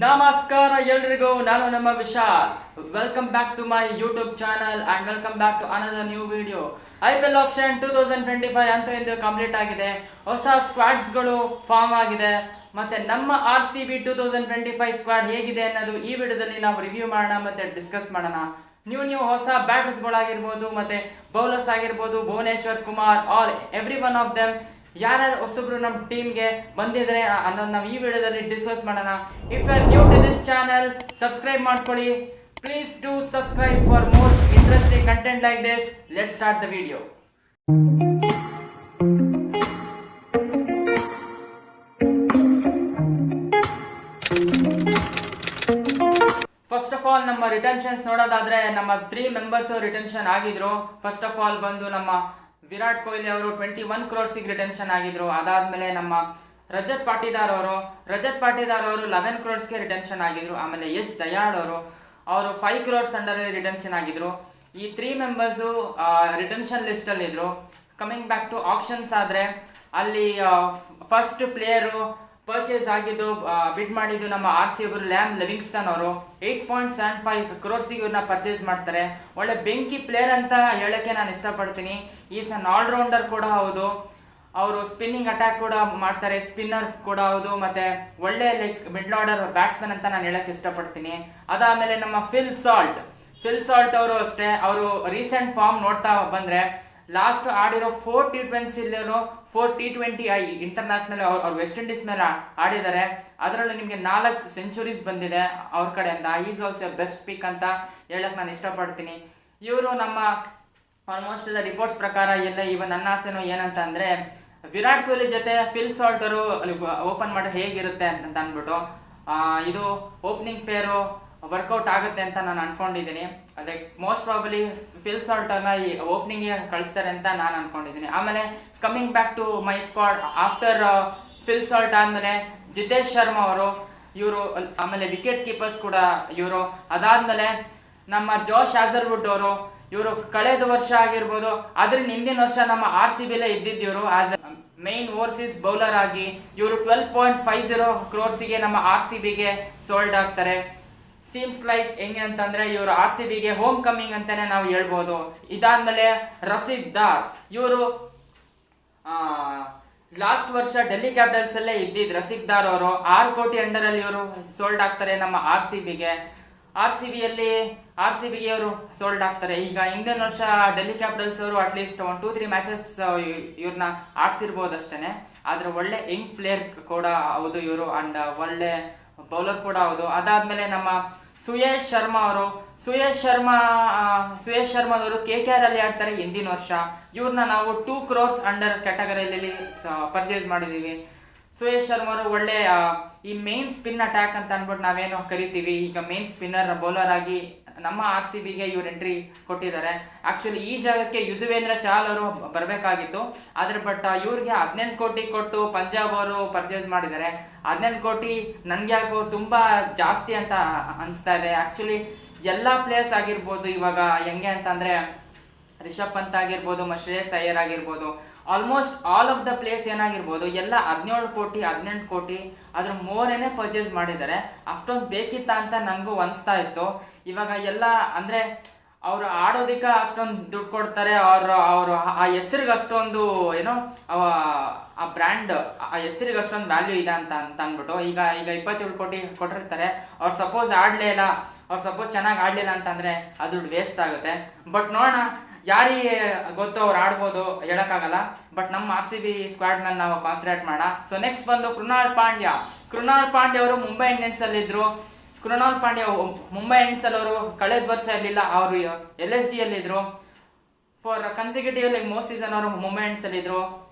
ನಮಸ್ಕಾರ ಎಲ್ರಿಗೂ, ನಾನು ನಮ್ಮ Vishal. Welcome back to my YouTube channel and welcome back to another new video. IPL auction 2025 ಅಂತೂ ಇಂದು ಕಂಪ್ಲೀಟ್ ಆಗಿದೆ. ಹೊಸ ಸ್ಕ್ವಾಡ್ಸ್ಗಳು ಫಾರ್ಮ್ ಆಗಿದೆ. ಮತ್ತೆ ನಮ್ಮ RCB 2025 ಸ್ಕ್ವಾಡ್ ಹೇಗಿದೆ ಅನ್ನೋದು ಈ ವಿಡಿಯೋದಲ್ಲಿ ನಾವು ರಿವ್ಯೂ ಮಾಡೋಣ ಮತ್ತೆ ಡಿಸ್ಕಸ್ ಮಾಡೋಣ. ನ್ಯೂ ಹೊಸ ಬ್ಯಾಟರ್ಸ್ಗಳಾಗಿರ್ಬೋದು ಮತ್ತೆ ಬೌಲರ್ಸ್ ಆಗಿರ್ಬೋದು, Bhuvneshwar Kumar all every one of them ಯಾರ್ಯಾರು ಹೊಸಬ್ರು ನಮ್ಮ ಟೀಮ್ಗೆ ಬಂದಿದ್ರೆ ಅನ್ನೋದು ನಾವು ಈ ವಿಡಿಯೋದಲ್ಲಿ ಡಿಸ್ಕಸ್ ಮಾಡೋಣ. If you are new to this channel, subscribe ಮಾಡ್ಕೊಳ್ಳಿ. Please do subscribe for more interesting content like this. Let's start the video. First of all ನಮ್ಮ ರಿಟೆನ್ಷನ್ಸ್ ನೋಡೋದಾದ್ರೆ ನಮ್ಮ 3 ಮೆಂಬರ್ಸ್ ರಿಟೆನ್ಷನ್ ಆಗಿದ್ರು. ಫಸ್ಟ್ ಆಫ್ ಆಲ್ ಬಂದು ನಮ್ಮ ವಿರಾಟ್ ಕೊಹ್ಲಿ ಅವರು 21 ಕ್ರೋರ್ಸಿಗೆ retention ಆಗಿದ್ರು. ಅದಾದ್ಮೇಲೆ ನಮ್ಮ ರಜತ್ ಪಾಟಿದಾರ್ ಅವರು 11 ಕ್ರೋರ್ಸ್ಗೆ ರಿಟೆನ್ಷನ್ ಆಗಿದ್ರು. ಆಮೇಲೆ ಎಸ್ ದಯಾಳ್ ಅವರು 5 ಕ್ರೋರ್ಸ್ ಅಂಡರ್ ರಿಟೆನ್ಷನ್ ಆಗಿದ್ರು. ಈ 3 ಮೆಂಬರ್ಸು ರಿಟೆನ್ಷನ್ ಲಿಸ್ಟ್ ಅಲ್ಲಿ ಇದ್ರು. ಕಮಿಂಗ್ ಬ್ಯಾಕ್ ಟು ಆಪ್ಷನ್ಸ್ ಆದ್ರೆ ಅಲ್ಲಿ ಫಸ್ಟ್ ಪ್ಲೇಯರು ಪರ್ಚೇಸ್ ಆಗಿದ್ದು ಬಿಡ್ ಮಾಡಿದ್ದು ನಮ್ಮ RCB ಅವರು ಲ್ಯಾಮ್ ಲಿವಿಂಗ್ಸ್ಟನ್ ಅವರು 8.75 ಕ್ರೋರ್ಸಿಗೆ ಇವ್ರನ್ನ ಪರ್ಚೇಸ್ ಮಾಡ್ತಾರೆ. ಒಳ್ಳೆ ಬೆಂಕಿ ಪ್ಲೇಯರ್ ಅಂತ ಹೇಳಕ್ಕೆ ನಾನು ಇಷ್ಟಪಡ್ತೀನಿ. ಈಸ್ ಅನ್ ಆಲ್ರೌಂಡರ್ ಕೂಡ ಹೌದು. ಅವರು ಸ್ಪಿನ್ನಿಂಗ್ ಅಟ್ಯಾಕ್ ಕೂಡ ಮಾಡ್ತಾರೆ, ಸ್ಪಿನ್ನರ್ ಕೂಡ ಹೌದು, ಮತ್ತೆ ಒಳ್ಳೆ ಲೈಕ್ ಮಿಡ್ಲ್ ಆರ್ಡರ್ ಬ್ಯಾಟ್ಸ್ಮನ್ ಅಂತ ನಾನು ಹೇಳಕ್ ಇಷ್ಟಪಡ್ತೀನಿ. ಅದಾದ್ಮೇಲೆ ನಮ್ಮ ಫಿಲ್ ಸಾಲ್ಟ್ ಅವರು ಅಷ್ಟೇ. ಅವರು ರೀಸೆಂಟ್ ಫಾರ್ಮ್ ನೋಡ್ತಾ ಬಂದ್ರೆ ಲಾಸ್ಟ್ ಆಡಿರೋ 4 T20 4 T20I ಇಂಟರ್ನ್ಯಾಷನಲ್ ಅವ್ರು ವೆಸ್ಟ್ ಇಂಡೀಸ್ ಮೇಲೆ ಆಡಿದ್ದಾರೆ. ಅದರಲ್ಲೂ ನಿಮಗೆ 4 ಸೆಂಚುರೀಸ್ ಬಂದಿದೆ ಅವ್ರ ಕಡೆಯಿಂದ. ಈಸ್ ಆಲ್ಸೋ ಬೆಸ್ಟ್ ಪಿಕ್ ಅಂತ ಹೇಳಕ್ ನಾನು ಇಷ್ಟಪಡ್ತೀನಿ. ಇವರು ನಮ್ಮ ಆಲ್ಮೋಸ್ಟ್ ಎಲ್ಲ ರಿಪೋರ್ಟ್ಸ್ ಪ್ರಕಾರ ಎಲ್ಲ ನನ್ನ ಆಸೆನೂ ಏನಂತ ಅಂದ್ರೆ ವಿರಾಟ್ ಕೊಹ್ಲಿ ಜೊತೆ ಫಿಲ್ ಸಾಲ್ಟ್ ಅವರು ಓಪನ್ ಮಾಡಿ ಹೇಗಿರುತ್ತೆ ಅಂತ ಅಂದ್ಬಿಟ್ಟು ಇದು ಓಪನಿಂಗ್ ಪೇರು ವರ್ಕೌಟ್ ಆಗುತ್ತೆ ಅಂತ ನಾನು ಅನ್ಕೊಂಡಿದ್ದೀನಿ. Like most probably Phil Salt ಅನ್ನ ಈ ಓಪನಿಂಗ್ ಕಳಿಸ್ತಾರೆ ಅಂತ ನಾನು ಅನ್ಕೊಂಡಿದ್ದೀನಿ. ಆಮೇಲೆ coming back to my squad, after Phil Salt ಆದ್ಮೇಲೆ ಜಿತೇಶ್ ಶರ್ಮಾ ಅವರು ಇವರು, ಆಮೇಲೆ ವಿಕೆಟ್ ಕೀಪರ್ಸ್ ಕೂಡ ಇವರು. ಅದಾದ್ಮೇಲೆ ನಮ್ಮ ಜೋಶ್ ಹ್ಯಾಸಲ್ವುಡ್ ಅವರು, ಇವರು ಕಳೆದ ವರ್ಷ ಆಗಿರ್ಬೋದು ಅದ್ರ ಹಿಂದಿನ ವರ್ಷ ನಮ್ಮ RCBಲೇ ಇದ್ದಿದ್ದು ಆಸ್ ಮೇನ್ ಓವರ್ಸೀಸ್ ಬೌಲರ್ ಆಗಿ. ಇವರು 12.50 ಕ್ರೋರ್ಸಿಗೆ ನಮ್ಮ RCBಗೆ ಸೋಲ್ಡ್ ಆಗ್ತಾರೆ. ಸೀಮ್ಸ್ ಲೈಕ್ ಹೆಂಗೆ ಅಂತಂದ್ರೆ ಇವರು RCBಗೆ ಹೋಮ್ ಕಮಿಂಗ್ ಅಂತಾನೆ ನಾವು ಹೇಳ್ಬೋದು. ಇದಾದ್ಮೇಲೆ ರಸಿಕ್ ದಾರ್, ಇವರು ಲಾಸ್ಟ್ ವರ್ಷ ಡೆಲ್ಲಿ ಕ್ಯಾಪಿಟಲ್ಸ್ ಅಲ್ಲೇ ಇದ್ದಿದ್ದು ರಸಿಕ್ ದಾರ್ ಅವರು 6 ಕೋಟಿ ಅಂಡರ್ ಅಲ್ಲಿ ಇವರು ಸೋಲ್ಡ್ ಆಗ್ತಾರೆ ನಮ್ಮ RCBಗೆ. RCBಗೆ ಅವರು ಸೋಲ್ಡ್ ಆಗ್ತಾರೆ. ಈಗ ಹಿಂದಿನ ವರ್ಷ ಡೆಲ್ಲಿ ಕ್ಯಾಪಿಟಲ್ಸ್ ಅವರು ಅಟ್ಲೀಸ್ಟ್ 1-2-3 ಮ್ಯಾಚಸ್ ಇವ್ರನ್ನ ಆಡ್ಸಿರ್ಬೋದು ಅಷ್ಟೇನೆ. ಆದ್ರೆ ಒಳ್ಳೆ ಯಂಗ್ ಪ್ಲೇಯರ್ ಕೂಡ ಹೌದು ಇವರು, ಅಂಡ್ ಒಳ್ಳೆ ಬೌಲರ್ ಕೂಡ ಹೌದು. ಅದಾದ್ಮೇಲೆ ನಮ್ಮ ಸುಯೇಶ್ ಶರ್ಮಾದವರು KKR ಅಲ್ಲಿ ಆಡ್ತಾರೆ ಹಿಂದಿನ ವರ್ಷ. ಇವ್ರನ್ನ ನಾವು 2 ಕ್ರೋರ್ಸ್ ಅಂಡರ್ ಕ್ಯಾಟಗರಿಯಲ್ಲಿ ಪರ್ಚೇಸ್ ಮಾಡಿದೀವಿ. ಸುಯೇಶ್ ಶರ್ಮಾ ಅವರು ಒಳ್ಳೆ ಈ ಮೇನ್ ಸ್ಪಿನ್ ಅಟ್ಯಾಕ್ ಅಂತ ಅನ್ಬಿಟ್ಟು ನಾವೇನು ಕರಿತೀವಿ, ಈಗ ಮೇನ್ ಸ್ಪಿನ್ನರ್ ಬೌಲರ್ ಆಗಿ ನಮ್ಮ RCBಗೆ ಇವ್ರು ಎಂಟ್ರಿ ಕೊಟ್ಟಿದ್ದಾರೆ. ಆಕ್ಚುಲಿ ಈ ಜಾಗಕ್ಕೆ ಯುಜುವೇಂದ್ರ ಚಹಲ್ ಅವರು ಬರಬೇಕಾಗಿತ್ತು. ಆದ್ರೆ ಬಟ್ ಇವ್ರಿಗೆ 18 ಕೋಟಿ ಕೊಟ್ಟು ಪಂಜಾಬ್ ಅವರು ಪರ್ಚೇಸ್ ಮಾಡಿದ್ದಾರೆ. 18 ಕೋಟಿ ನನ್ಗೆ ಯಾಕೋ ತುಂಬಾ ಜಾಸ್ತಿ ಅಂತ ಅನಿಸ್ತಾ ಇದೆ. ಆಕ್ಚುಲಿ ಎಲ್ಲಾ ಪ್ಲೇಯರ್ಸ್ ಆಗಿರ್ಬೋದು, ಇವಾಗ ಹೆಂಗೆ ಅಂತಂದ್ರೆ ರಿಷಬ್ ಪಂತ್ ಆಗಿರ್ಬೋದು, ಶ್ರೇಯಸ್ ಅಯ್ಯರ್ ಆಗಿರ್ಬೋದು, almost all of the players ಏನಾಗಿರ್ಬೋದು ಎಲ್ಲ 17 ಕೋಟಿ 18 ಕೋಟಿ ಅದ್ರ ಮೋರೇನೆ ಪರ್ಚೇಸ್ ಮಾಡಿದ್ದಾರೆ. ಅಷ್ಟೊಂದು ಬೇಕಿತ್ತ ಅಂತ ನನಗೂ ಅನಿಸ್ತಾ ಇತ್ತು. ಇವಾಗ ಎಲ್ಲ ಅಂದ್ರೆ ಅವ್ರು ಆಡೋದಕ್ಕೆ ಅಷ್ಟೊಂದು ದುಡ್ಡು ಕೊಡ್ತಾರೆ, ಅವರು ಆ ಹೆಸರಿಗೆ ಅಷ್ಟೊಂದು ಏನೋ ಆ ಬ್ರ್ಯಾಂಡ್ ಆ ಹೆಸರಿಗೆ ಅಷ್ಟೊಂದು ವ್ಯಾಲ್ಯೂ ಇದೆ ಅಂತ ಅಂದ್ಬಿಟ್ಟು ಈಗ 27 ಕೋಟಿ ಕೊಟ್ಟಿರ್ತಾರೆ. ಅವ್ರು ಸಪೋಸ್ ಆಡ್ಲೇ ಇಲ್ಲ, ಅವ್ರು ಸಪೋಸ್ ಚೆನ್ನಾಗಿ ಆಡ್ಲಿಲ್ಲ ಅಂತಂದ್ರೆ ಅದು ದುಡ್ಡು ವೇಸ್ಟ್ ಆಗುತ್ತೆ. ಬಟ್ ನೋಡೋಣ, ಯಾರಿಗೆ ಗೊತ್ತು, ಅವ್ರು ಆಡ್ಬೋದು, ಹೇಳಕ್ಕಾಗಲ್ಲ. ಬಟ್ ನಮ್ಮ RCB ಸ್ಕ್ವಾಡ್ ಮೇಲೆ ನಾವು ಕಾನ್ಸಂಟ್ರೇಟ್ ಮಾಡೋಣ. ಸೊ ನೆಕ್ಸ್ಟ್ ಬಂದು ಕೃಣಾಲ್ ಪಾಂಡ್ಯ ಅವರು ಮುಂಬೈ ಇಂಡಿಯನ್ಸ್ ಅಲ್ಲಿ ಇದ್ರು. ಕೃಣಾಲ್ ಪಾಂಡ್ಯ ಮುಂಬೈ ಇಂಡಿಯನ್ಸ್ ಅಲ್ಲಿ ಅವರು ಕಳೆದ ವರ್ಷ ಇರಲಿಲ್ಲ, ಅವರು LSG ಅಲ್ಲಿ ಇದ್ರು. For consecutive like most season ಅವರು ಮುಂಬೈ ಇಂಡಿಯನ್ಸ್ ಅಲ್ಲಿ ಇದ್ರು.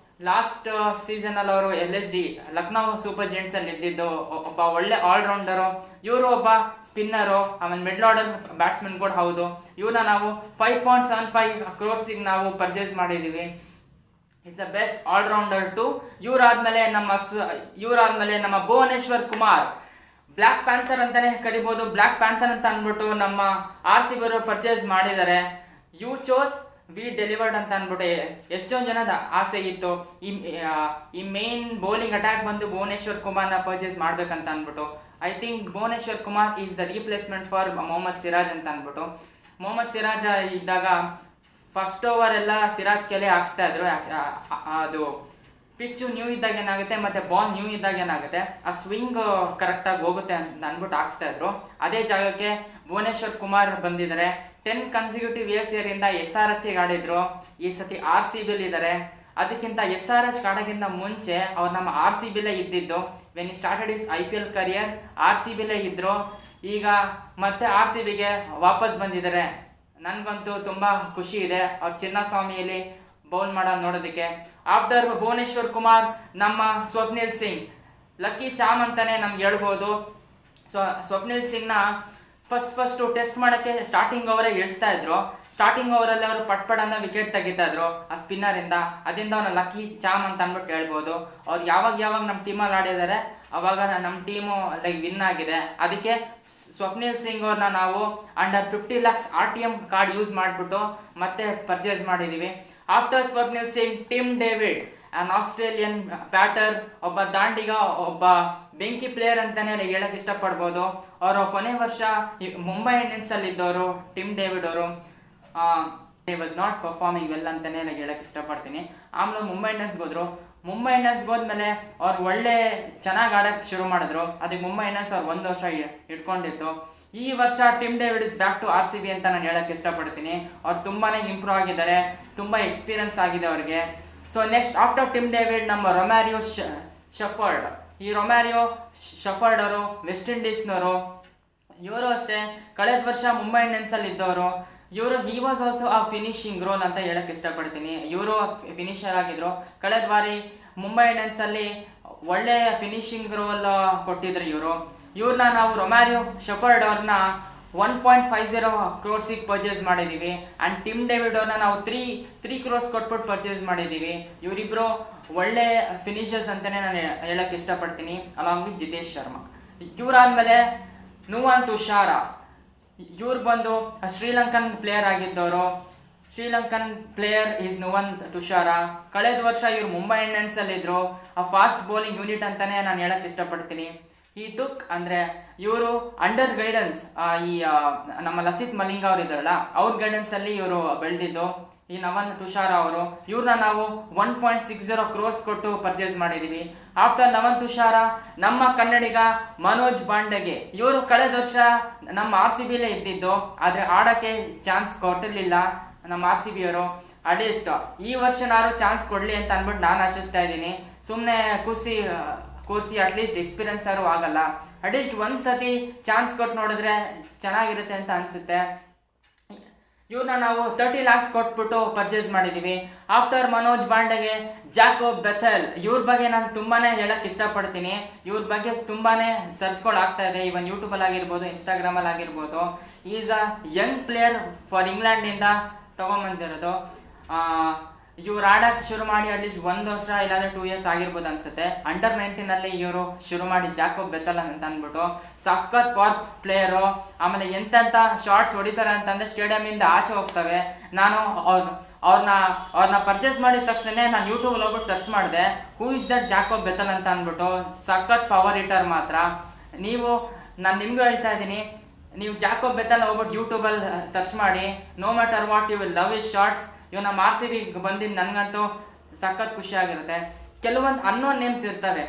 ಲಾಸ್ಟ್ ಸೀಸನ್ ಅಲ್ಲಿ ಅವರು LSG ಲಕ್ನೋ ಸೂಪರ್ ಜೈಂಟ್ಸ್ ಅಲ್ಲಿ ಇದ್ದಿದ್ದು. ಒಬ್ಬ ಒಳ್ಳೆ ಆಲ್ರೌಂಡರು ಇವರು, ಒಬ್ಬ ಸ್ಪಿನ್ನರು, ಆಮೇಲೆ ಮಿಡ್ಲ್ ಆರ್ಡರ್ ಬ್ಯಾಟ್ಸ್ಮನ್ ಕೂಡ ಹೌದು. ಇವ್ರನ್ನ ನಾವು 5.75 ಕ್ರೋರ್ಸಿಗೆ ನಾವು ಪರ್ಚೇಸ್ ಮಾಡಿದೀವಿ. Is the best allrounder too. ಇವರಾದ್ಮೇಲೆ ನಮ್ಮ ಭುವನೇಶ್ವರ್ ಕುಮಾರ್, ಬ್ಲ್ಯಾಕ್ ಪ್ಯಾಂಥರ್ ಅಂತಾನೆ ಕರಿಬಹುದು. ಬ್ಲ್ಯಾಕ್ ಪ್ಯಾಂಥರ್ ಅಂತ ಅಂದ್ಬಿಟ್ಟು ನಮ್ಮ RCB ಅವರು ಪರ್ಚೇಸ್ ಮಾಡಿದ್ದಾರೆ. ಯು ಚೋಸ್ ವಿ ಡೆಲಿವರ್ಡ್ ಅಂತ ಅಂದ್ಬಿಟ್ಟು ಎಷ್ಟೊಂದು ಜನದ ಆಸೆ ಇತ್ತು. ಈ ಮೇನ್ ಬೌಲಿಂಗ್ ಅಟ್ಯಾಕ್ ಬಂದು ಭುವನೇಶ್ವರ್ ಕುಮಾರ್ನ ಪರ್ಚೇಸ್ ಮಾಡ್ಬೇಕಂತ ಅಂದ್ಬಿಟ್ಟು. I think Bhuvneshwar Kumar is the replacement for Mohammed Siraj ಅಂತ ಅಂದ್ಬಿಟ್ಟು. ಮೊಹಮ್ಮದ್ ಸಿರಾಜ್ ಇದ್ದಾಗ ಫಸ್ಟ್ ಓವರ್ ಎಲ್ಲ ಸಿರಾಜ್ ಕೆಲೆ ಹಾಕ್ಸ್ತಾ ಇದ್ರು. ಅದು ಪಿಚ್ಚು ನ್ಯೂ ಇದ್ದಾಗ ಏನಾಗುತ್ತೆ ಮತ್ತು ಬಾಲ್ ನ್ಯೂ ಇದ್ದಾಗ ಏನಾಗುತ್ತೆ, ಆ ಸ್ವಿಂಗ್ ಕರೆಕ್ಟಾಗಿ ಹೋಗುತ್ತೆ ಅಂತ ಅಂದ್ಬಿಟ್ಟು ಹಾಕ್ಸ್ತಾ ಇದ್ರು. ಅದೇ ಜಾಗಕ್ಕೆ ಭುವನೇಶ್ವರ್ ಕುಮಾರ್ ಬಂದಿದ್ದಾರೆ. 10 ಕನ್ಸಿಕ್ಯೂಟಿವ್ ಇಯರ್ಸ್ ಇಂದ SRH ಆಡಿದ್ರು. ಈ ಸತಿ RCB ಇದ್ದಾರೆ. ಅದಕ್ಕಿಂತ SRH ಆಡೋಕ್ಕಿಂತ ಮುಂಚೆ ಅವ್ರು ನಮ್ಮ RCBಲೇ ಇದ್ದಿದ್ದು. When he started is IPL career RCBಲೇ ಇದ್ರು. ಈಗ ಮತ್ತೆ RCBಗೆ ವಾಪಸ್ ಬಂದಿದ್ದಾರೆ. ನನಗಂತೂ ತುಂಬ ಖುಷಿ ಇದೆ ಅವ್ರು ಚಿನ್ನಸ್ವಾಮಿಯಲ್ಲಿ ಬೌಲ್ ಮಾಡೋದು ನೋಡೋದಕ್ಕೆ. ಆಫ್ಟರ್ ಭುವನೇಶ್ವರ್ ಕುಮಾರ್ ನಮ್ಮ ಸ್ವಪ್ನಿಲ್ ಸಿಂಗ್ ಲಕ್ಕಿ ಚಾಮ್ ಅಂತಾನೆ ನಮ್ಗೆ ಹೇಳ್ಬೋದು. ಸ್ವಪ್ನಿಲ್ ಸಿಂಗ್ನ ಫಸ್ಟು ಟೆಸ್ಟ್ ಮಾಡೋಕ್ಕೆ ಸ್ಟಾರ್ಟಿಂಗ್ ಓವರೇ ಇಳಿಸ್ತಾ ಇದ್ರು. ಸ್ಟಾರ್ಟಿಂಗ್ ಓವರಲ್ಲಿ ಅವರು ಪಟ್ಪಡನ್ನ ವಿಕೆಟ್ ತೆಗಿತಾ ಇದ್ರು ಆ ಸ್ಪಿನ್ನರಿಂದ. ಅದರಿಂದ ಅವನ ಲಕ್ಕಿ ಚಾಮ್ ಅಂತ ಅಂದ್ಬಿಟ್ಟು ಹೇಳ್ಬೋದು. ಅವ್ರು ಯಾವಾಗ ನಮ್ಮ ಟೀಮಲ್ಲಿ ಆಡಿದ್ದಾರೆ ಅವಾಗ ನಮ್ಮ ಟೀಮು ವಿನ್ ಆಗಿದೆ. ಅದಕ್ಕೆ ಸ್ವಪ್ನಿಲ್ ಸಿಂಗ್ ಅವ್ರನ್ನ ನಾವು under 50 lakhs RTM card use ಮಾಡಿಬಿಟ್ಟು ಮತ್ತೆ ಪರ್ಚೇಸ್ ಮಾಡಿದ್ದೀವಿ. After Swapnil Singh, Tim David, an Australian batter, ಒಬ್ಬ ದಾಂಡಿಗ, ಒಬ್ಬ ಬೆಂಕಿ ಪ್ಲೇಯರ್ ಅಂತಾನೆ ಹೇಳಕ್ ಇಷ್ಟಪಡ್ಬೋದು. ಅವರು ಕೊನೆ ವರ್ಷ ಮುಂಬೈ ಇಂಡಿಯನ್ಸ್ ಅಲ್ಲಿ ಇದ್ದವರು ಟಿಮ್ ಡೇವಿಡ್ ಅವರು. ಹಿ ವಾಸ್ ನಾಟ್ ಪರ್ಫಾರ್ಮಿಂಗ್ ವೆಲ್ ಅಂತಾನೆ ಹೇಳಕ್ ಇಷ್ಟಪಡ್ತೀನಿ. ಆಮೇಲೆ ಮುಂಬೈ ಇಂಡಿಯನ್ಸ್ಗೆ ಹೋದ್ರು. ಮುಂಬೈ ಇಂಡಿಯನ್ಸ್ಗೆ ಹೋದ್ಮೇಲೆ ಅವ್ರು ಒಳ್ಳೆ ಚೆನ್ನಾಗಿ ಆಡಕ್ಕೆ ಶುರು ಮಾಡಿದ್ರು. ಅದಕ್ಕೆ ಮುಂಬೈ ಇಂಡಿಯನ್ಸ್ ಅವ್ರು 1 ವರ್ಷ ಇಟ್ಕೊಂಡಿತ್ತು. ಈ ವರ್ಷ Tim David is back to RCB ಅಂತ ನಾನು ಹೇಳಕ್ಕೆ ಇಷ್ಟಪಡ್ತೀನಿ. ಅವ್ರು ತುಂಬಾನೇ ಇಂಪ್ರೂವ್ ಆಗಿದ್ದಾರೆ, ತುಂಬ ಎಕ್ಸ್ಪೀರಿಯನ್ಸ್ ಆಗಿದೆ ಅವ್ರಿಗೆ. So next after Tim David ನಮ್ಮ ರೊಮ್ಯಾರಿಯೋ ಶಫರ್ಡ್. ಈ ರೊಮ್ಯಾರಿಯೋ ಶಫರ್ಡ್ ಅವರು ವೆಸ್ಟ್ ಇಂಡೀಸ್ನವರು. ಇವರು ಅಷ್ಟೇ ಕಳೆದ ವರ್ಷ ಮುಂಬೈ ಇಂಡಿಯನ್ಸ್ ಅಲ್ಲಿ ಇದ್ದವರು. ಹಿ ವಾಸ್ ಆಲ್ಸೋ ಆ ಫಿನಿಶಿಂಗ್ ರೋಲ್ ಅಂತ ಹೇಳಕ್ಕೆ ಇಷ್ಟಪಡ್ತೀನಿ. ಇವರು ಫಿನಿಷರ್ ಆಗಿದ್ರು. ಕಳೆದ ಬಾರಿ ಮುಂಬೈ ಇಂಡಿಯನ್ಸ್ ಅಲ್ಲಿ ಒಳ್ಳೆ ಫಿನಿಶಿಂಗ್ ರೋಲ್ ಕೊಟ್ಟಿದ್ರು ಇವ್ರನ್ನ ನಾವು ರೊಮ್ಯಾರಿಯೋ ಶಫರ್ಡ್ ಅವ್ರನ್ನ 1.50 crores ಪರ್ಚೇಸ್ ಮಾಡಿದ್ದೀವಿ. ಆ್ಯಂಡ್ ಟಿಮ್ ಡೇವಿಡ್ ಅವ್ರನ್ನ ನಾವು 3 crores ಕೊಟ್ಬಿಟ್ಟು ಪರ್ಚೇಸ್ ಮಾಡಿದ್ದೀವಿ. ಇವರಿಬ್ಬರು ಒಳ್ಳೆ ಫಿನಿಷರ್ಸ್ ಅಂತಲೇ ನಾನು ಹೇಳಕ್ಕೆ ಇಷ್ಟಪಡ್ತೀನಿ, ಅಲಾಂಗ್ ವಿತ್ ಜಿತೇಶ್ ಶರ್ಮಾ. ಇವರಾದ್ಮೇಲೆ ನುವಾನ್ ತುಷಾರ. ಇವ್ರು ಬಂದು ಶ್ರೀಲಂಕನ್ ಪ್ಲೇಯರ್ ಆಗಿದ್ದವರು. Sri Lankan player is Nuwan Thushara. ಕಳೆದ ವರ್ಷ ಇವ್ರು ಮುಂಬೈ ಇಂಡಿಯನ್ಸ್ ಅಲ್ಲಿ ಇದ್ರು. ಆ ಫಾಸ್ಟ್ ಬೌಲಿಂಗ್ ಯೂನಿಟ್ ಅಂತಾನೆ ನಾನು ಹೇಳಕ್ ಇಷ್ಟಪಡ್ತೀನಿ. ಈ ಟುಕ್ ಅಂದ್ರೆ ಇವರು ಅಂಡರ್ ಗೈಡೆನ್ಸ್, ಈ ನಮ್ಮ ಲಸಿತ್ ಮಲಿಂಗ ಅವರು ಇದ್ದಾರಲ್ಲ ಅವ್ರ ಗೈಡೆನ್ಸ್ ಅಲ್ಲಿ ಇವರು ಬೆಳೆದಿದ್ದು. ಈ ನವನ್ ತುಷಾರ ಅವರು, ಇವ್ರನ್ನ ನಾವು 1.60 crores ಕೊಟ್ಟು ಪರ್ಚೇಸ್ ಮಾಡಿದೀವಿ. ಆಫ್ಟರ್ ನವನ್ ತುಷಾರ ನಮ್ಮ ಕನ್ನಡಿಗ ಮನೋಜ್ ಬಾಂಡಗೆ. ಇವರು ಕಳೆದ ವರ್ಷ ನಮ್ಮ RCBಲೇ ಇದ್ದಿದ್ದು, ಆದ್ರೆ ಆಡಕ್ಕೆ ಚಾನ್ಸ್ ಕೊಟ್ಟಿರ್ಲಿಲ್ಲ ನಮ್ಮ RCB ಅವರು. ಅಟ್ಲೀಸ್ಟ್ ಈ ವರ್ಷ ನಾನು ಚಾನ್ಸ್ ಕೊಡ್ಲಿ ಅಂತ ಅಂದ್ಬಿಟ್ಟು ನಾನು ಆಶಿಸ್ತಾ ಇದ್ದೀನಿ. ಸುಮ್ಮನೆ ಕೂರಿಸಿ ಅಟ್ಲೀಸ್ಟ್ ಎಕ್ಸ್ಪೀರಿಯನ್ಸ್ ಯಾರು ಆಗಲ್ಲ. ಅಟ್ಲೀಸ್ಟ್ ಒಂದ್ಸತಿ ಚಾನ್ಸ್ ಕೊಟ್ಟು ನೋಡಿದ್ರೆ ಚೆನ್ನಾಗಿರುತ್ತೆ ಅಂತ ಅನ್ಸುತ್ತೆ. ಇವ್ರನ್ನ ನಾವು 30 lakhs ಕೊಟ್ಬಿಟ್ಟು ಪರ್ಚೇಸ್ ಮಾಡಿದ್ದೀವಿ. ಆಫ್ಟರ್ ಮನೋಜ್ ಬಾಂಡೆಗೆ ಜಾಕೋಬ್ ಬೆಥೆಲ್. ಇವ್ರ ಬಗ್ಗೆ ನಾನು ತುಂಬಾನೇ ಹೇಳಕ್ ಇಷ್ಟಪಡ್ತೀನಿ. ಇವ್ರ ಬಗ್ಗೆ ತುಂಬಾನೇ ಸರ್ಚ್ಗಳು ಆಗ್ತಾ ಇದೆ, ಇವನ್ ಯೂಟ್ಯೂಬಲ್ಲಿ ಆಗಿರ್ಬೋದು, ಇನ್ಸ್ಟಾಗ್ರಾಮಲ್ಲಿ ಆಗಿರ್ಬೋದು. Is a young player for ಇಂಗ್ಲೆಂಡಿಂದ ತಗೊಂಬಂದಿರೋದು. ಇವ್ರು ಆಡಕ್ಕೆ ಶುರು ಮಾಡಿ ಅಟ್ಲೀಸ್ಟ್ 1 ವರ್ಷ ಇಲ್ಲಾಂದ್ರೆ 2 years ಆಗಿರ್ಬೋದು ಅನ್ಸುತ್ತೆ. ಅಂಡರ್ 19 ಇವರು ಶುರು ಮಾಡಿ ಜಾಕೋಬ್ ಬೆಥೆಲ್ ಅಂತ ಅಂದ್ಬಿಟ್ಟು ಸಖತ್ ಪವರ್ ಪ್ಲೇಯರು. ಆಮೇಲೆ ಎಂತೆಂಥ ಶಾರ್ಟ್ಸ್ ಹೊಡಿತಾರೆ ಅಂತಂದ್ರೆ ಸ್ಟೇಡಿಯಂ ಇಂದ ಆಚೆ ಹೋಗ್ತವೆ. ನಾನು ಅವ್ರನ್ನ ಪರ್ಚೇಸ್ ಮಾಡಿದ ತಕ್ಷಣ ನಾನು ಯೂಟ್ಯೂಬ್ ಹೋಗ್ಬಿಟ್ಟು ಸರ್ಚ್ ಮಾಡಿದೆ, who is that Jacob Bethell ಅಂತ ಅಂದ್ಬಿಟ್ಟು. ಸಖತ್ ಪವರ್ ಹಿಟರ್ ಮಾತ್ರ. ನಾನು ನಿಮ್ಗೂ ಹೇಳ್ತಾ ಇದ್ದೀನಿ, ನೀವು ಜಾಕೋಬ್ ಬೆಥೆಲ್ ಹೋಗ್ಬಿಟ್ಟು ಯೂಟ್ಯೂಬಲ್ಲಿ ಸರ್ಚ್ ಮಾಡಿ. No matter what you will love is shorts. ಇವ್ ನಮ್ಮ RCB ಬಂದಿದ್ದು ನನಗಂತೂ ಸಖತ್ ಖುಷಿ ಆಗಿರುತ್ತೆ. ಕೆಲವೊಂದು ಅನ್ನೋನ್ ನೇಮ್ಸ್ ಇರ್ತವೆ.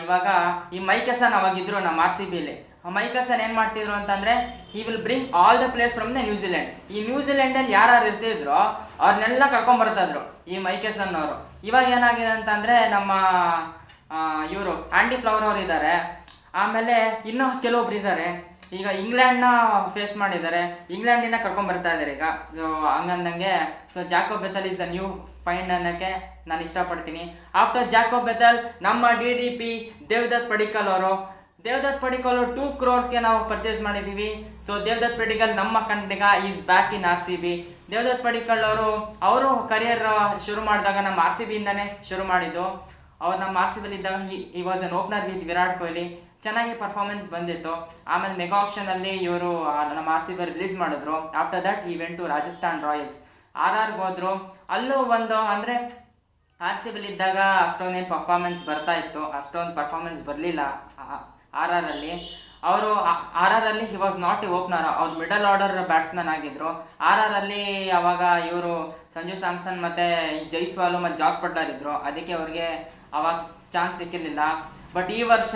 ಇವಾಗ ಈ ಮೈಕೆಸನ್ ಅವಾಗಿದ್ರು ನಮ್ಮ RCBಲಿ. ಮೈಕೆಸನ್ ಏನು ಮಾಡ್ತಿದ್ರು ಅಂತಂದರೆ, he will bring all the players from the New Zealand. ಈ ನ್ಯೂಜಿಲೆಂಡಲ್ಲಿ ಯಾರು ಇರ್ತಿದ್ರು ಅವ್ರನ್ನೆಲ್ಲ ಕರ್ಕೊಂಬರ್ತಾಯಿದ್ರು ಈ ಮೈಕೆಸನ್ ಅವರು. ಇವಾಗ ಏನಾಗಿದೆ ಅಂತಂದರೆ ನಮ್ಮ ಇವರು ಆ್ಯಂಡಿ ಫ್ಲವರ್ ಅವರು ಇದ್ದಾರೆ. ಆಮೇಲೆ ಇನ್ನೂ ಕೆಲವೊಬ್ರು ಇದ್ದಾರೆ. ಈಗ ಇಂಗ್ಲೆಂಡ್ನ ಫೇಸ್ ಮಾಡಿದ್ದಾರೆ, ಇಂಗ್ಲೆಂಡಿನ ಕರ್ಕೊಂಡ್ ಬರ್ತಾ ಇದ್ದಾರೆ ಈಗ. ಸೊ ಹಂಗಂದಂಗೆ Jacob Bethell is the new find ಅನ್ನೋಕ್ಕೆ ನಾನು ಇಷ್ಟಪಡ್ತೀನಿ. ಆಫ್ಟರ್ ಜಾಕೋಬ್ ಬೆಥೆಲ್ ನಮ್ಮ DDP ದೇವದತ್ ಪಡಿಕ್ಕಲ್ ಅವರು. ದೇವದತ್ ಪಡಿಕ್ಕಲ್ 2 crores ನಾವು ಪರ್ಚೇಸ್ ಮಾಡಿದ್ದೀವಿ. ಸೊ ದೇವದತ್ ಪಡಿಕ್ಕಲ್ ನಮ್ಮ Kannadiga is back in RCB. Devdutt Padikkal ಅವರು ಕರಿಯರ್ ಶುರು ಮಾಡಿದಾಗ ನಮ್ಮ RCB ಇಂದಾನೆ ಶುರು ಮಾಡಿದ್ದು. ಅವ್ರು ನಮ್ಮ RCB ಇದ್ದಾಗ ಈ was an opener with Virat Kohli. ಚೆನ್ನಾಗಿ ಪರ್ಫಾರ್ಮೆನ್ಸ್ ಬಂದಿತ್ತು. ಆಮೇಲೆ ಮೆಗಾ ಆಪ್ಷನ್ ಅಲ್ಲಿ ಇವರು ನಮ್ಮ RCB ರಿಲೀಸ್ ಮಾಡಿದ್ರು. ಆಫ್ಟರ್ ದಟ್ ಈ ವೆಂಟ್ ಟು ರಾಜಸ್ಥಾನ್ ರಾಯಲ್ಸ್. RRಗೆ ಹೋದ್ರು. ಅಲ್ಲೂ ಒಂದು ಅಂದರೆ RCB ಇದ್ದಾಗ ಅಷ್ಟೊಂದೇನು ಪರ್ಫಾರ್ಮೆನ್ಸ್ ಬರ್ತಾ ಇತ್ತು, ಅಷ್ಟೊಂದು ಪರ್ಫಾರ್ಮೆನ್ಸ್ ಬರಲಿಲ್ಲ RRಲ್ಲಿ. ಅವರು RRಲ್ಲಿ he was not a opener, ಅವ್ರು ಮಿಡಲ್ ಆರ್ಡರ್ ಬ್ಯಾಟ್ಸ್ಮನ್ ಆಗಿದ್ರು. RRಲ್ಲಿ ಅವಾಗ ಇವರು ಸಂಜು ಸ್ಯಾಮ್ಸನ್ ಮತ್ತು ಜೈಸ್ವಾಲು ಮತ್ತು ಜಾಸ್ ಬಟ್ಲರ್ ಇದ್ರು, ಅದಕ್ಕೆ ಅವ್ರಿಗೆ ಅವಾಗ ಚಾನ್ಸ್ ಸಿಕ್ಕಿರಲಿಲ್ಲ. ಬಟ್ ಈ ವರ್ಷ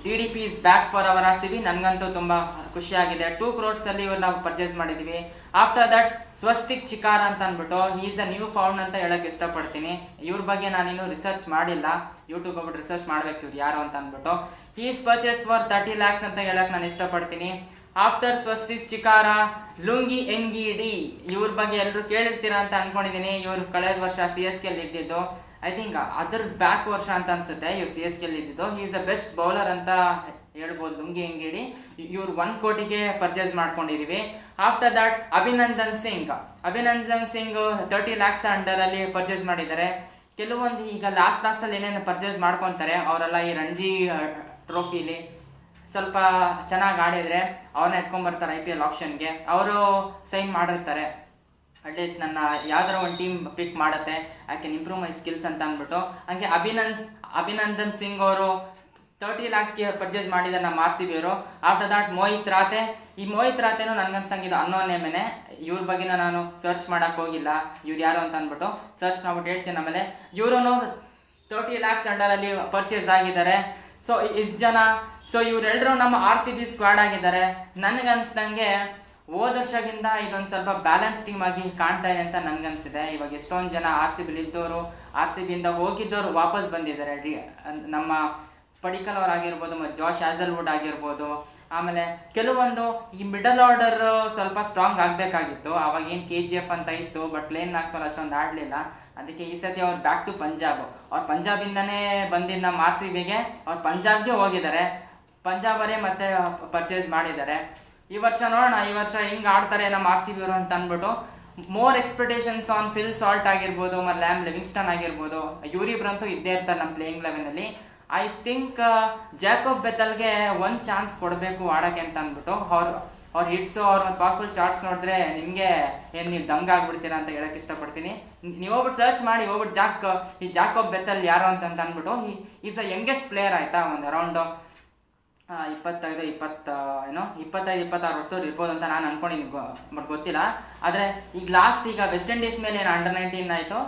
DDP is back for our RCB. ನನಗಂತೂ ತುಂಬ ಖುಷಿಯಾಗಿದೆ. 2 crores ಇವ್ರನ್ನ ಪರ್ಚೇಸ್ ಮಾಡಿದ್ದೀವಿ. ಆಫ್ಟರ್ ದಟ್ ಸ್ವಸ್ತಿಕ್ ಚಿಕಾರ ಅಂತ ಅಂದ್ಬಿಟ್ಟು ಈಸ್ ಅ ನ್ಯೂ ಫೌಂಡ್ ಅಂತ ಹೇಳಕ್ಕೆ ಇಷ್ಟಪಡ್ತೀನಿ. ಇವ್ರ ಬಗ್ಗೆ ನಾನಿನ್ನೂ ರಿಸರ್ಚ್ ಮಾಡಿಲ್ಲ, ಯೂಟ್ಯೂಬ್ ಹೋಗ್ಬಿಟ್ಟು ರಿಸರ್ಚ್ ಮಾಡ್ಬೇಕು ಇವ್ರು ಯಾರು ಅಂತ ಅಂದ್ಬಿಟ್ಟು. ಈಸ್ ಪರ್ಚೇಸ್ ಫಾರ್ 30 lakhs ಅಂತ ಹೇಳಕ್ಕೆ ನಾನು ಇಷ್ಟಪಡ್ತೀನಿ. ಆಫ್ಟರ್ ಸ್ವಸ್ತಿಕ್ ಚಿಕಾರ ಲುಂಗಿ ಎಂಗಿಡಿ, ಇವ್ರ ಬಗ್ಗೆ ಎಲ್ಲರೂ ಕೇಳಿರ್ತೀರಾ ಅಂತ ಅನ್ಕೊಂಡಿದ್ದೀನಿ. ಇವ್ರು ಕಳೆದ ವರ್ಷ CSK ಇದ್ದಿದ್ದು, ಐ ಥಿಂಕ್ ಅದರ ಬ್ಯಾಕ್ ವರ್ಷ ಅಂತ ಅನ್ಸುತ್ತೆ ಇವ್ರು CSK ಇದ್ದಿದ್ದು. He is a best bowler ಅಂತ ಹೇಳ್ಬೋದು ಲುಂಗಿ ಎಂಗಿಡಿ. ಇವ್ರು 1 ಕೋಟಿಗೆ ಪರ್ಚೇಸ್ ಮಾಡ್ಕೊಂಡಿದೀವಿ. After that Abhinandan Singh 30 lakhs ಅಂಡರಲ್ಲಿ ಪರ್ಚೇಸ್ ಮಾಡಿದ್ದಾರೆ. ಕೆಲವೊಂದು ಈಗ ಲಾಸ್ಟಲ್ಲಿ ಏನೇನು ಪರ್ಚೇಸ್ ಮಾಡ್ಕೊತಾರೆ ಅವರೆಲ್ಲ ಈ ರಣಜಿ ಟ್ರೋಫಿಲಿ ಸ್ವಲ್ಪ ಚೆನ್ನಾಗಿ ಆಡಿದರೆ ಅವ್ರನ್ನ ಎತ್ಕೊಂಡ್ಬರ್ತಾರೆ IPL ಆಪ್ಷನ್ಗೆ. ಅವರು ಸೈನ್ ಮಾಡಿರ್ತಾರೆ, ಅಟ್ಲೀಸ್ಟ್ ನನ್ನ ಯಾವ್ದಾರ ಒಂದು ಟೀಮ್ ಪಿಕ್ ಮಾಡುತ್ತೆ, I can improve my skills ಅಂತ ಅಂದ್ಬಿಟ್ಟು. ಹಂಗೆ ಅಭಿನಂದನ್ ಸಿಂಗ್ ಅವರು 30 lakhsಗೆ ಪರ್ಚೇಸ್ ಮಾಡಿದ್ದಾರೆ ನಮ್ಮ RCB ಅವರು. ಆಫ್ಟರ್ ದಾಟ್ ಮೋಹಿತ್ ರಾತೆನೂ ನನಗನ್ಸಂಗಿದ್ದು ಅನ್ನೋನ್ ನೇಮೇನೆ. ಇವ್ರ ಬಗ್ಗೆನೂ ನಾನು ಸರ್ಚ್ ಮಾಡೋಕ್ಕೆ ಹೋಗಿಲ್ಲ, ಇವ್ರು ಯಾರು ಅಂತ ಅಂದ್ಬಿಟ್ಟು ಸರ್ಚ್ ಮಾಡ್ಬಿಟ್ಟು ಹೇಳ್ತೀನಿ. ಆಮೇಲೆ ಇವರು 30 lakhs ಅಂಡರಲ್ಲಿ ಪರ್ಚೇಸ್ ಆಗಿದ್ದಾರೆ. ಸೊ ಇಷ್ಟು ಜನ, ಸೊ ಇವರೆಲ್ಲರೂ ನಮ್ಮ RCB ಸ್ಕ್ವಾಡ್ ಆಗಿದ್ದಾರೆ. ನನಗನ್ಸ್ದಂಗೆ ಹೋದ ವರ್ಷಗಿಂತ ಇದೊಂದು ಸ್ವಲ್ಪ ಬ್ಯಾಲೆನ್ಸ್ ಟೀಮ್ ಆಗಿ ಕಾಣ್ತಾ ಇದೆ ಅಂತ ನನಗನ್ಸಿದೆ. ಇವಾಗ ಎಷ್ಟೊಂದು ಜನ RCB ಇದ್ದವರು, RCBಯಿಂದ ಹೋಗಿದ್ದವರು ವಾಪಸ್ ಬಂದಿದ್ದಾರೆ. ನಮ್ಮ ಪಡಿಕಲ್ ಅವರಾಗಿರ್ಬೋದು ಮತ್ತು ಜಾಶ್ ಹ್ಯಾಸಲ್ವುಡ್ ಆಗಿರ್ಬೋದು. ಆಮೇಲೆ ಕೆಲವೊಂದು ಈ ಮಿಡಲ್ ಆರ್ಡರ್ ಸ್ವಲ್ಪ ಸ್ಟ್ರಾಂಗ್ ಆಗಬೇಕಾಗಿತ್ತು. ಅವಾಗ ಏನು KGF ಅಂತ ಇತ್ತು, ಬಟ್ ಪ್ಲೇನ್ ಮ್ಯಾಕ್ಸ್ವೆಲ್ ಅಷ್ಟೊಂದು ಆಡಲಿಲ್ಲ. ಅದಕ್ಕೆ ಈ ಸತಿ ಅವ್ರು ಬ್ಯಾಕ್ ಟು ಪಂಜಾಬ್, ಅವ್ರು ಪಂಜಾಬಿಂದನೇ ಬಂದಿದ್ದು ನಮ್ಮ RCBಗೆ, ಅವ್ರು ಪಂಜಾಬ್ಗೆ ಹೋಗಿದ್ದಾರೆ. ಪಂಜಾಬರೇ ಮತ್ತೆ ಪರ್ಚೇಸ್ ಮಾಡಿದ್ದಾರೆ. ಈ ವರ್ಷ ನೋಡೋಣ, ಈ ವರ್ಷ ಹೆಂಗೆ ಆಡ್ತಾರೆ ನಮ್ಮ RCB ಅವರು ಅಂತ ಅಂದ್ಬಿಟ್ಟು. More expectations on Phil Salt ಆಗಿರ್ಬೋದು ಮತ್ತು ಲ್ಯಾಮ್ ಲಿವಿಂಗ್ಸ್ಟನ್ ಆಗಿರ್ಬೋದು, ಇವರಿಬ್ರಂತೂ ಇದ್ದೇ ಇರ್ತಾರೆ ನಮ್ಮ ಪ್ಲೇಯಿಂಗ್ 11ಅಲ್ಲಿ. ಐ ಥಿಂಕ್ ಜಾಕೋಬ್ ಬೆಥಲ್ಗೆ ಒಂದು ಚಾನ್ಸ್ ಕೊಡಬೇಕು ಆಡೋಕ್ಕೆ ಅಂತ ಅಂದ್ಬಿಟ್ಟು. ಅವ್ರ ಹಿಟ್ಸು, ಅವ್ರ ಪವರ್ಫುಲ್ ಶಾರ್ಟ್ಸ್ ನೋಡಿದ್ರೆ ನಿಮಗೆ ಏನು ನೀವು ದಂಗಾಗ್ಬಿಡ್ತೀರಾ ಅಂತ ಹೇಳಕ್ಕೆ ಇಷ್ಟಪಡ್ತೀನಿ. ನೀವು ಹೋಗ್ಬಿಟ್ಟು ಸರ್ಚ್ ಮಾಡಿ ಹೋಗ್ಬಿಟ್ಟು ಈ ಜಾಕೋಬ್ ಬೆಥಲ್ ಯಾರು ಅಂತ ಅಂದ್ಬಿಟ್ಟು. ಈಸ್ ಅ ಯಂಗೆಸ್ಟ್ ಪ್ಲೇಯರ್ ಆಯಿತಾ, ಒಂದು ಅರೌಂಡ್ 25-26 ವರ್ಷದವ್ರು ಇರ್ಬೋದು ಅಂತ ನಾನು ಅನ್ಕೊಂಡಿದ್ದೀನಿ, ಬಟ್ ಗೊತ್ತಿಲ್ಲ. ಆದರೆ ಈಗ ವೆಸ್ಟ್ ಇಂಡೀಸ್ ಮೇಲೆ ಏನು ಅಂಡರ್ 19 ಆಯಿತು,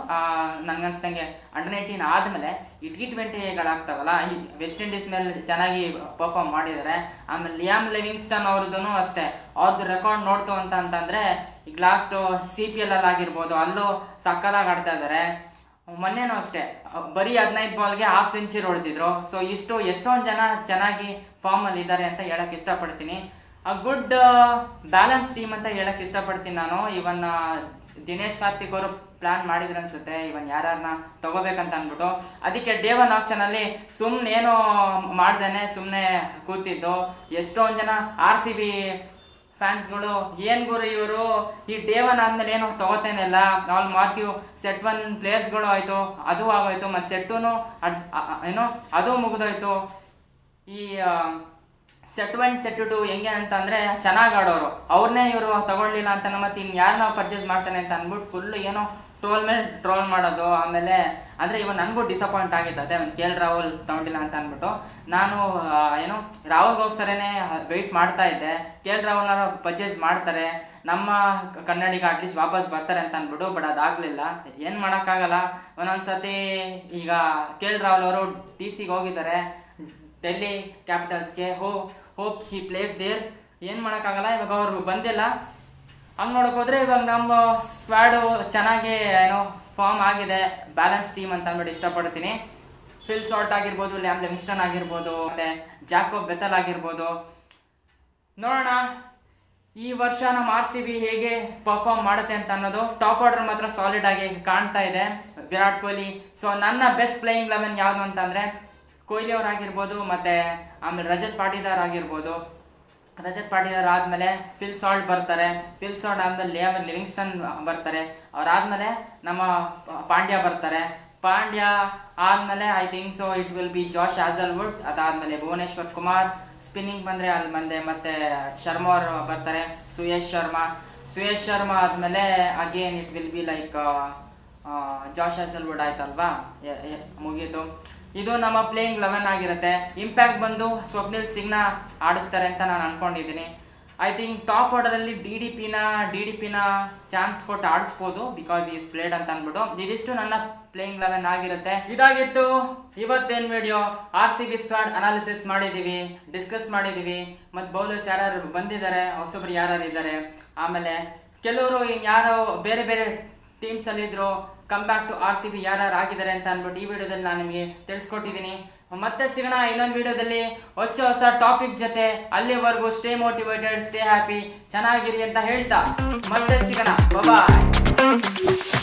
ನನಗನ್ಸ್ದಂಗೆ ಅಂಡರ್ 19 ಆದಮೇಲೆ ಈ T20ಗಳಾಗ್ತಾವಲ್ಲ, ಈ ವೆಸ್ಟ್ ಇಂಡೀಸ್ ಮೇಲೆ ಚೆನ್ನಾಗಿ ಪರ್ಫಾರ್ಮ್ ಮಾಡಿದ್ದಾರೆ. ಆಮೇಲೆ ಲಿಯಾಮ್ ಲಿವಿಂಗ್ಸ್ಟನ್ ಅವ್ರದ್ದು ಅಷ್ಟೇ, ಅವ್ರದ್ದು ರೆಕಾರ್ಡ್ ನೋಡ್ತು ಅಂತಂದರೆ ಈಗ ಲಾಸ್ಟು CPL ಆಗಿರ್ಬೋದು, ಅಲ್ಲೂ ಸಕ್ಕದಾಗಿ ಆಡ್ತಾ ಇದ್ದಾರೆ. ಮೊನ್ನೆನೂ ಅಷ್ಟೇ ಬರೀ 15 ಬಾಲ್ಗೆ ಹಾಫ್ ಸೆಂಚುರಿ ಹೊಡೆದಿದ್ರು. ಸೊ ಎಷ್ಟೊಂದು ಜನ ಚೆನ್ನಾಗಿ ಫಾರ್ಮಲ್ಲಿ ಇದ್ದಾರೆ ಅಂತ ಹೇಳಕ್ಕೆ ಇಷ್ಟಪಡ್ತೀನಿ. ಗುಡ್ ಬ್ಯಾಲೆನ್ಸ್ ಟೀಮ್ ಅಂತ ಹೇಳಕ್ಕೆ ಇಷ್ಟಪಡ್ತೀನಿ ನಾನು. ಇವನ್ ದಿನೇಶ್ ಕಾರ್ತಿಕ್ ಅವರು ಪ್ಲ್ಯಾನ್ ಮಾಡಿದ್ರು ಅನ್ಸುತ್ತೆ ಇವನ್ ಯಾರನ್ನ ತಗೋಬೇಕಂತ ಅಂದ್ಬಿಟ್ಟು. ಅದಕ್ಕೆ ಡೇ 1 ಆಪ್ಷನಲ್ಲಿ ಸುಮ್ಮನೇನೋ ಮಾಡ್ದೇನೆ ಸುಮ್ಮನೆ ಕೂತಿದ್ದು. ಎಷ್ಟೊಂದು ಜನ RCB ಫ್ಯಾನ್ಸ್ಗಳು ಏನು ಗುರು ಇವರು ಈ ಡೇ 1 ಆದಮೇಲೆ ಏನೋ ತೊಗೋತೇನಿಲ್ಲ, ಆಲ್ ಮಾರ್ಕ್ಯೂ ಸೆಟ್ 1 ಪ್ಲೇಯರ್ಸ್ಗಳು ಆಯಿತು, ಅದು ಆಗೋಯ್ತು, ಮತ್ತು ಸೆಟ್ಟೂ ಅದು ಮುಗಿದೋಯ್ತು. ಈ ಸೆಟ್ 1 ಸೆಟ್ 2 ಹೆಂಗೆ ಅಂತಂದರೆ ಚೆನ್ನಾಗಿ ಆಡೋರು ಅವ್ರನ್ನೇ ಇವರು ತಗೊಳ್ಳಿಲ್ಲ ಅಂತ, ಮತ್ತು ಇನ್ನು ಯಾರು ನಾವು ಪರ್ಚೇಸ್ ಮಾಡ್ತಾನೆ ಅಂತ ಅಂದ್ಬಿಟ್ಟು ಫುಲ್ಲು ಏನೋ ಟ್ರೋಲ್ ಮಾಡೋದು. ಆಮೇಲೆ ಅಂದರೆ ಇವನ್ ನನಗೂ ಡಿಸಪಾಯಿಂಟ್ ಆಗಿದ್ದೆ, ಅವನು KL ರಾಹುಲ್ ತಗೊಂಡಿಲ್ಲ ಅಂತ ಅಂದ್ಬಿಟ್ಟು. ನಾನು ರಾಹುಲ್ಗೋಸ್ಕರನೇ ವೆಯ್ಟ್ ಮಾಡ್ತಾ ಇದ್ದೆ, KL ರಾಹುಲ್ನ ಪರ್ಚೇಸ್ ಮಾಡ್ತಾರೆ, ನಮ್ಮ ಕನ್ನಡಿಗ ಅಟ್ಲೀಸ್ಟ್ ವಾಪಸ್ ಬರ್ತಾರೆ ಅಂತ ಅಂದ್ಬಿಟ್ಟು. ಬಟ್ ಅದಾಗಲಿಲ್ಲ, ಏನು ಮಾಡೋಕ್ಕಾಗಲ್ಲ. ಒಂದೊಂದ್ಸತಿ ಈಗ KL ರಾಹುಲ್ ಅವರು TCಗೆ ಹೋಗಿದ್ದಾರೆ ಡೆಲ್ಲಿ ಕ್ಯಾಪಿಟಲ್ಸ್ಗೆ. Hope he plays there. ಏನು ಮಾಡೋಕ್ಕಾಗಲ್ಲ, ಇವಾಗ ಅವರು ಬಂದಿಲ್ಲ. ಹಂಗೆ ನೋಡೋಕೆ ಹೋದರೆ ಇವಾಗ ನಮ್ಮ ಸ್ಕ್ವಾಡು ಚೆನ್ನಾಗಿ ಫಾರ್ಮ್ ಆಗಿದೆ, ಬ್ಯಾಲೆನ್ಸ್ ಟೀಮ್ ಅಂತ ಅಂದ್ಬಿಟ್ಟು ಇಷ್ಟಪಡ್ತೀನಿ. ಫಿಲ್ ಸಾಲ್ಟ್ ಆಗಿರ್ಬೋದು, ಲ್ಯಾಮ್ ಲಿವಿಂಗ್ಸ್ಟನ್ ಆಗಿರ್ಬೋದು, ಮತ್ತು ಜಾಕೋಬ್ ಬೆಥಲ್ ಆಗಿರ್ಬೋದು. ನೋಡೋಣ ಈ ವರ್ಷ ನಮ್ಮ RCB ಹೇಗೆ ಪರ್ಫಾರ್ಮ್ ಮಾಡುತ್ತೆ ಅಂತ ಅನ್ನೋದು. ಟಾಪ್ ಆರ್ಡರ್ ಮಾತ್ರ ಸಾಲಿಡ್ ಆಗಿ ಕಾಣ್ತಾ ಇದೆ. ವಿರಾಟ್ ಕೊಹ್ಲಿ. ಸೊ ನನ್ನ ಬೆಸ್ಟ್ ಪ್ಲೇಯಿಂಗ್ 11 ಯಾವುದು ಅಂತಂದರೆ ಕೊಹ್ಲಿ ಅವರಾಗಿರ್ಬೋದು, ಮತ್ತು ಆಮೇಲೆ ರಜತ್ ಪಾಟಿದಾರ್ ಆಗಿರ್ಬೋದು. ರಜತ್ ಪಾಟಿದಾರ್ ಆದಮೇಲೆ ಫಿಲ್ ಸಾಲ್ಟ್ ಬರ್ತಾರೆ, ಫಿಲ್ ಸಾಲ್ಟ್ ಆದಮೇಲೆ ಲಿಯಾಮ್ ಲಿವಿಂಗ್ಸ್ಟನ್ ಬರ್ತಾರೆ, ಅವ್ರಾದಮೇಲೆ ನಮ್ಮ ಪಾಂಡ್ಯ ಬರ್ತಾರೆ. ಪಾಂಡ್ಯ ಆದಮೇಲೆ I think so it will be Josh Hazlewood. ಅದಾದಮೇಲೆ ಭುವನೇಶ್ವರ್ ಕುಮಾರ್. ಸ್ಪಿನ್ನಿಂಗ್ ಬಂದರೆ ಅಲ್ಲಿ ಮತ್ತೆ ಶರ್ಮಾ ಅವರು ಬರ್ತಾರೆ, ಸುಯೇಶ್ ಶರ್ಮಾ ಆದಮೇಲೆ again it will be like Josh Hazlewood ಆಯ್ತಲ್ವಾ, ಮುಗೀತು. ಇದು ನಮ್ಮ ಪ್ಲೇಯಿಂಗ್ 11 ಆಗಿರುತ್ತೆ. ಇಂಪ್ಯಾಕ್ಟ್ ಬಂದು ಸ್ವಪ್ನಿಲ್ ಸಿಂಗ್ನ ಆಡಿಸ್ತಾರೆ ಅಂತ ನಾನು ಅನ್ಕೊಂಡಿದ್ದೀನಿ. ಐ ಥಿಂಕ್ ಟಾಪ್ ಆರ್ಡರಲ್ಲಿ ಡಿ ಡಿ ಪಿನ ಚಾನ್ಸ್ ಕೊಟ್ಟು ಆಡಿಸ್ಬೋದು, ಬಿಕಾಸ್ ಈಸ್ ಪ್ಲೇಡ್ ಅಂತ ಅಂದ್ಬಿಟ್ಟು. ಇದಿಷ್ಟು ನನ್ನ ಪ್ಲೇಯಿಂಗ್ 11 ಆಗಿರುತ್ತೆ. ಇದಾಗಿತ್ತು ಇವತ್ತೇನು ವಿಡಿಯೋ. RCB ಸ್ಕ್ವಾಡ್ ಅನಾಲಿಸಿಸ್ ಮಾಡಿದ್ದೀವಿ, ಡಿಸ್ಕಸ್ ಮಾಡಿದ್ದೀವಿ, ಮತ್ತು ಬೌಲರ್ಸ್ ಯಾರ್ಯಾರು ಬಂದಿದ್ದಾರೆ, ಹೊಸಬ್ರು ಯಾರ್ಯಾರು ಇದ್ದಾರೆ, ಆಮೇಲೆ ಕೆಲವರು ಯಾರೋ ಬೇರೆ ಬೇರೆ ಟೀಮ್ಸಲ್ಲಿದ್ದರು, ಕಮ್ ಬ್ಯಾಕ್ ಟು RCB ಯಾರ್ಯಾರು ಆಗಿದ್ದಾರೆ ಅಂತ ಅಂದ್ಬಿಟ್ಟು ಈ ವಿಡಿಯೋದಲ್ಲಿ ನಾನು ನಿಮಗೆ ತಿಳಿಸ್ಕೊಟ್ಟಿದ್ದೀನಿ. ಮತ್ತೆ ಸಿಗೋಣ ಇನ್ನೊಂದು ವಿಡಿಯೋದಲ್ಲಿ ಹೊಸ ಟಾಪಿಕ್ ಜೊತೆ. ಅಲ್ಲಿವರೆಗೂ ಸ್ಟೇ ಮೋಟಿವೇಟೆಡ್, ಸ್ಟೇ ಹ್ಯಾಪಿ, ಚೆನ್ನಾಗಿರಿ ಅಂತ ಹೇಳ್ತಾ ಮತ್ತೆ ಸಿಗೋಣ. ಬಾಯ್.